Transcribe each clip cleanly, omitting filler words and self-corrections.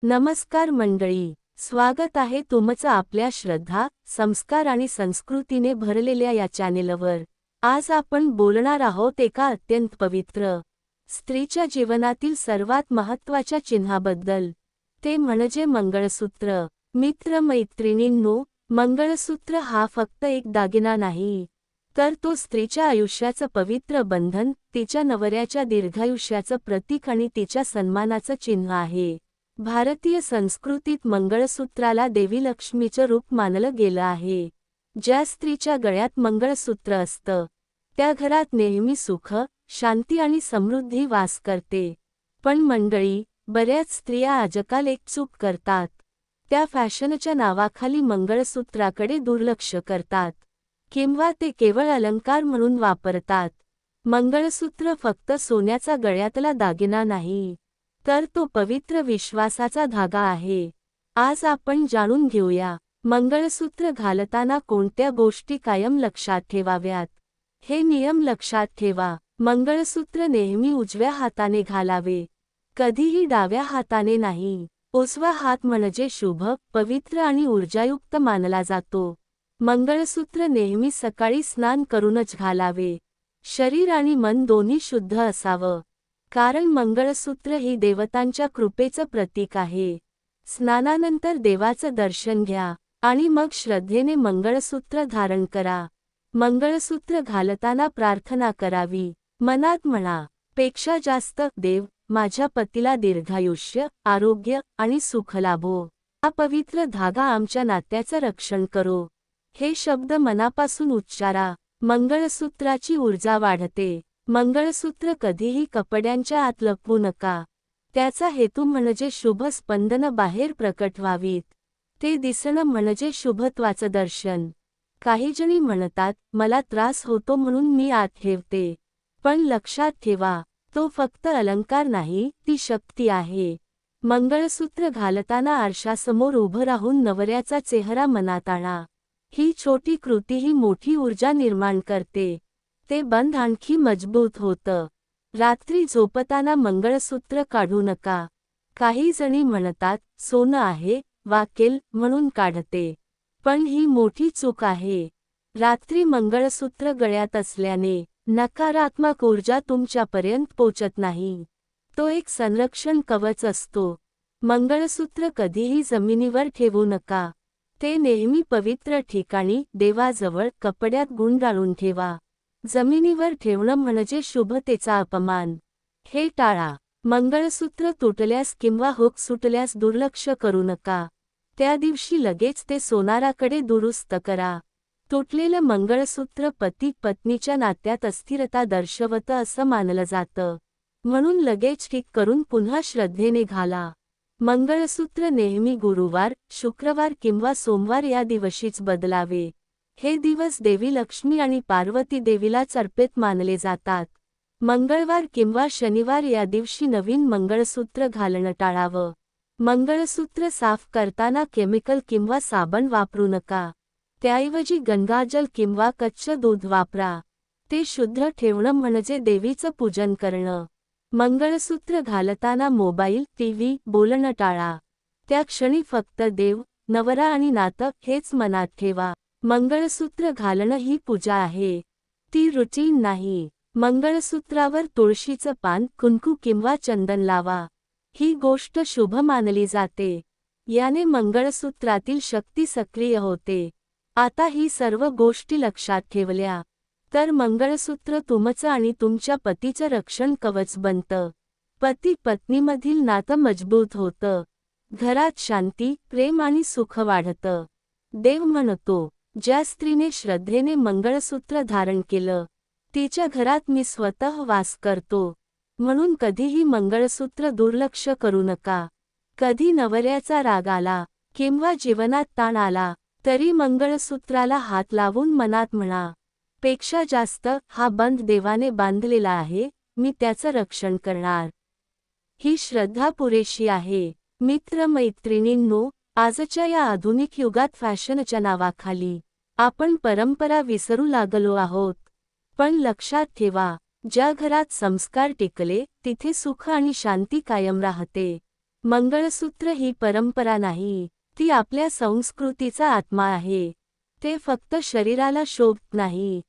नमस्कार मंडळी, स्वागत आहे तुमचं आपल्या श्रद्धा, संस्कार आणि संस्कृतीने भरलेल्या या चॅनेलवर। आज आपण बोलणार आहोत एका अत्यंत पवित्र स्त्रीच्या जीवनातील सर्वात महत्त्वाच्या चिन्हाबद्दल, ते म्हणजे मंगळसूत्र। मित्र-मैत्रिणींनो, मंगळसूत्र हा फक्त एक दागिना नाही, तर तो स्त्रीच्या आयुष्याचं पवित्र बंधन, तिच्या नवऱ्याच्या दीर्घायुष्याचं प्रतीक आणि तिच्या सन्मानाचं चिन्ह आहे। भारतीय संस्कृतीत मंगळसूत्राला देवी लक्ष्मीचं रूप मानलं गेलं आहे। ज्या स्त्रीच्या गळ्यात मंगळसूत्र असतं, त्या घरात नेहमी सुख, शांती आणि समृद्धी वास करते। पण मंडळी, बऱ्याच स्त्रिया आजकाल एक चूक करतात। त्या फॅशनच्या नावाखाली मंगळसूत्राकडे दुर्लक्ष करतात, किंवा ते केवळ अलंकार म्हणून वापरतात। मंगळसूत्र फक्त सोन्याचा गळ्यातला दागिना नाही, तर तो पवित्र विश्वासाचा धागा आहे। आज आपण जाणून घेऊया, मंगळसूत्र घालताना कोणत्या गोष्टी कायम लक्षात ठेवाव्यात। हे नियम लक्षात ठेवा, मंगळसूत्र नेहमी उजव्या हाताने घालावे, कधीही डाव्या हाताने नाही। उजवा हात म्हणजे शुभ, पवित्र आणि ऊर्जायुक्त मानला जातो। मंगळसूत्र नेहमी सकाळी स्नान करूनच घालावे। शरीर आणि मन दोन्ही शुद्ध असावं, कारण मंगळसूत्र ही देवतांच्या कृपेचं प्रतीक आहे। स्नानानंतर देवाचं दर्शन घ्या आणि मग श्रद्धेने मंगळसूत्र धारण करा। मंगळसूत्र घालताना प्रार्थना करावी, मनात म्हणा, पेक्षा जास्त देव, माझ्या पतीला दीर्घायुष्य, आरोग्य आणि सुख लाभो। हा पवित्र धागा आमच्या नात्याचं रक्षण करो। हे शब्द मनापासून उच्चारा, मंगळसूत्राची ऊर्जा वाढते। मंगळसूत्र कधीही कपड्यांच्या आत लपवू नका, त्याचा हेतू म्हणजे शुभ स्पंदनं बाहेर प्रकट व्हावीत। ते दिसणं म्हणजे शुभत्वाचं दर्शन। काही जणी म्हणतात, मला त्रास होतो म्हणून मी आत ठेवते, पण लक्षात ठेवा, तो फक्त अलंकार नाही, ती शक्ती आहे। मंगळसूत्र घालताना आरशासमोर उभं राहून नवऱ्याचा चेहरा मनात आणा। ही छोटी कृतीही मोठी ऊर्जा निर्माण करते। ते बंध आणखी मजबूत होतं। रात्री झोपताना मंगळसूत्र काढू नका। काही जणी म्हणतात, सोनं आहे, वाकेल म्हणून काढते, पण ही मोठी चूक आहे। रात्री मंगळसूत्र गळ्यात असल्याने नकारात्मक ऊर्जा तुमच्यापर्यंत पोचत नाही। तो एक संरक्षण कवच असतो। मंगळसूत्र कधीही जमिनीवर ठेवू नका, ते नेहमी पवित्र ठिकाणी, देवाजवळ, कपड्यात गुंडाळून ठेवा। जमिनीवर ठेवणं म्हणजे शुभतेचा अपमान। हे टाळा। मंगळसूत्र तुटल्यास किंवा हुक सुटल्यास दुर्लक्ष करू नका। त्या दिवशी लगेच ते सोनाराकडे दुरुस्त करा। तुटलेलं मंगळसूत्र पती पत्नीच्या नात्यात अस्थिरता दर्शवतं असं मानलं जातं, म्हणून लगेच ठीक करून पुन्हा श्रद्धेने घाला। मंगळसूत्र नेहमी गुरुवार, शुक्रवार किंवा सोमवार या दिवशीच बदलावे। हे दिवस देवी लक्ष्मी आणि पार्वती देवीला अर्पित मानले जातात। मंगळवार किंवा शनिवार या दिवशी नवीन मंगळसूत्र घालणं टाळावं। मंगळसूत्र साफ करताना केमिकल किंवा साबण वापरू नका, त्याऐवजी गंगाजल किंवा कच्चं दूध वापरा। ते शुद्ध ठेवणं म्हणजे देवीचं पूजन करणं। मंगळसूत्र घालताना मोबाईल, टीव्ही बोलणं टाळा। त्या क्षणी फक्त देव, नवरा आणि नातं हेच मनात ठेवा। मंगळसूत्र घालणं ही पूजा आहे, ती रुटीन नाही। मंगळसूत्रावर तुळशीचं पान, कुंकू किंवा चंदन लावा। ही गोष्ट शुभ मानली जाते। याने मंगळसूत्रातील शक्ती सक्रिय होते। आता ही सर्व गोष्टी लक्षात ठेवल्या, तर मंगळसूत्र तुमचं आणि तुमच्या पतीचं रक्षण कवच बनतं। पती पत्नीमधील नातं मजबूत होतं, घरात शांती, प्रेम आणि सुख वाढतं। देव म्हणतो, ज्या स्त्रीने श्रद्धेने मंगळसूत्र धारण केलं, तिच्या घरात मी स्वतः वास करतो। म्हणून कधीही मंगळसूत्र दुर्लक्ष करू नका। कधी नवऱ्याचा राग आला किंवा जीवनात ताण आला, तरी मंगळसूत्राला हात लावून मनात म्हणा, पेक्षा जास्त, हा बंध देवाने बांधलेला आहे, मी त्याचं रक्षण करणार। ही श्रद्धा पुरेशी आहे। मित्र-मैत्रिणींनो, आजच्या या आधुनिक युगात फॅशनच्या नावाखाली आपण परंपरा विसरू लागलो आहोत। पण लक्षात ठेवा, ज्या घरात संस्कार टिकले, तिथे सुख आणि शांती कायम राहते। मंगळसूत्र ही परंपरा नाही, ती आपल्या संस्कृतीचा आत्मा आहे. ते फक्त शरीराला शोभत नाही,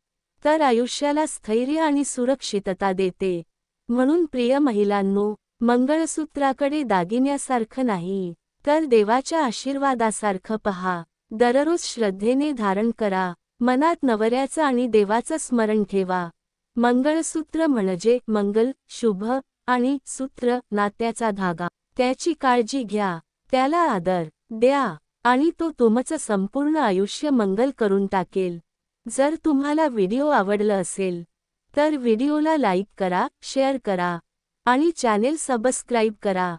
तर आयुष्याला स्थैर्य आणि सुरक्षितता देते. म्हणून प्रिय महिलांनो, मंगळसूत्राकडे दागिन्यासारखं नाही, तर देवाच्या आशीर्वादासारखं पहा. दररोज श्रद्धेने धारण करा. मनात नवऱ्याचं आणि देवाचं स्मरण ठेवा. मंगळसूत्र म्हणजे मंगल, शुभ आणि सूत्र नात्याचा धागा. त्याची काळजी घ्या, त्याला आदर द्या आणि तो तुमचं संपूर्ण आयुष्य मंगल करून टाकेल. जर तुम्हाला व्हिडिओ आवडला असेल तर व्हिडिओला लाईक करा, शेअर करा आणि चॅनेल सबस्क्राईब करा.